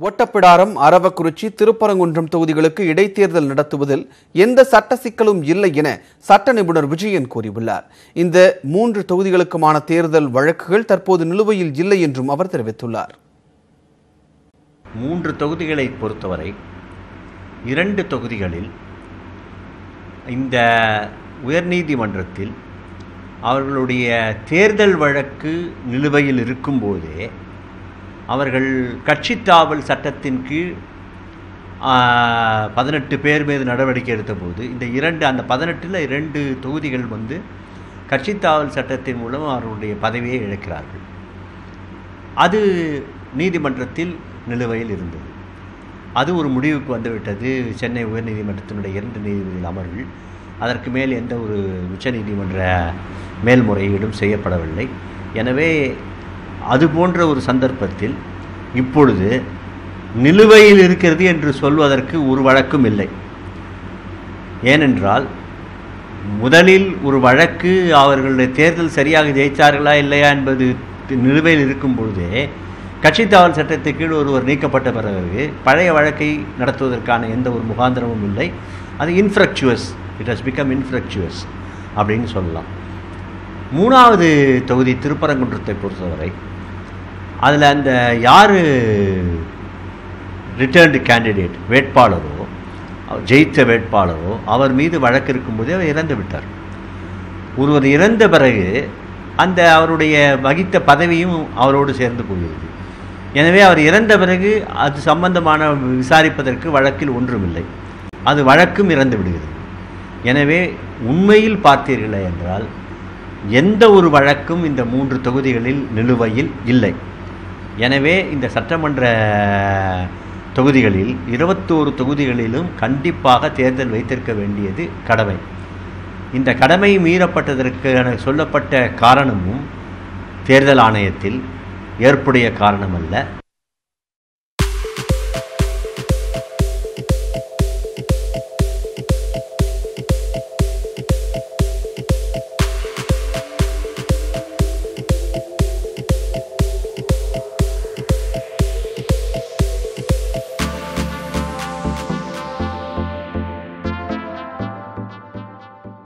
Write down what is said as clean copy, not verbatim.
ஒட்டப்பிடாரம், அரவக்குறிச்சி, திருப்பரங்குன்றம் தொகுதிகளுக்கு இடைத்தேர்தல் நடத்துவதில் எந்த சட்ட சிக்கலும் இல்லை என சட்ட நிபுணர் விஜயன் கூறியுள்ளார். இந்த 3 தொகுதிகளுக்குமான தேர்தல் வழக்குகள் தற்போது நிலுவையில் இல்லை என்றும் அவர் தெரிவித்துள்ளார். 3 தொகுதிகளை பொறுத்தவரை 2 தொகுதிகளில் இந்த உயர்நீதிமன்றத்தில் அவர்களுடைய தேர்தல் வழக்கு நிலுவையில் இருக்கும்போதே அவர்கள் கட்சித்தாவல் சட்டத்தின் கீழ் 18 பேர் மீது நடவடிக்கை எடுத்தபோது அந்த 18ல் 2 தொகுதிகள் கட்சித்தாவல் சட்டத்தின் மூலம் அவர்களுடைய பதவியை இழக்கிறார்கள். அது நீதிமன்றத்தில் நிலுவையில் இருந்தது. அது ஒரு முடிவுக்கு வந்துவிட்டது. சென்னை உயர்நீதிமன்றத்தினுடைய 2 நீதிபதிகள் அமர்வில் அதற்கு மேல் எந்த ஒரு உச்சநீதிமன்ற மேல்முறையீடும் செய்யப்படவில்லை. எனவே அது போன்ற ஒரு சந்தர்ப்பத்தில் இப்பொழுது நிலுவையில் இருக்கிறது என்று சொல்வதற்கு ஒரு வழக்கும் இல்லை. ஏனென்றால் முதலில் ஒரு வழக்கு அவர்களுடைய தேர்தல் சரியாக ஜெயித்தார்களா இல்லையா என்பது நிலுவையில் இருக்கும் பொழுதே கட்சித்தாவல் சட்டத்தின் கீழ் ஒருவர் நீக்கப்பட்ட பிறகு பழைய வழக்கை நடத்துவதற்கான எந்த ஒரு முகாந்திரமும் இல்லை. அது இன்ஃப்ரக்சுவஸ், இட் ஹஸ் பிகம் இன்ஃப்ரக்சுவஸ் அப்படின்னு சொல்லலாம். 3வது தொகுதி திருப்பரங்குன்றத்தை பொறுத்தவரை அதில் அந்த யார் ரிட்டர்ன்டு கேண்டிடேட் வேட்பாளரோ, ஜெயித்த வேட்பாளரோ அவர் மீது வழக்கு இருக்கும்போதே அவர் இறந்து விட்டார். ஒருவர் இறந்த பிறகு அவருடைய வகித்த பதவியும் அவரோடு சேர்ந்து போகிறது. எனவே அவர் இறந்த பிறகு அது சம்பந்தமான விசாரிப்பதற்கு வழக்கில் ஒன்றுமில்லை. அது வழக்கும் இறந்து விடுகிறது. எனவே உண்மையில் பார்த்தீர்களே என்றால் எந்த ஒரு வழக்கும் இந்த 3 தொகுதிகளில் நிலுவையில் இல்லை. எனவே இந்த சட்டமன்ற தொகுதிகளில் 21 தொகுதிகளிலும் கண்டிப்பாக தேர்தல் வைத்திருக்க வேண்டியது கடமை. இந்த கடமை மீறப்பட்டதற்கு சொல்லப்பட்ட காரணமும் தேர்தல் ஆணையத்தில் ஏற்புடைய காரணம் அல்ல.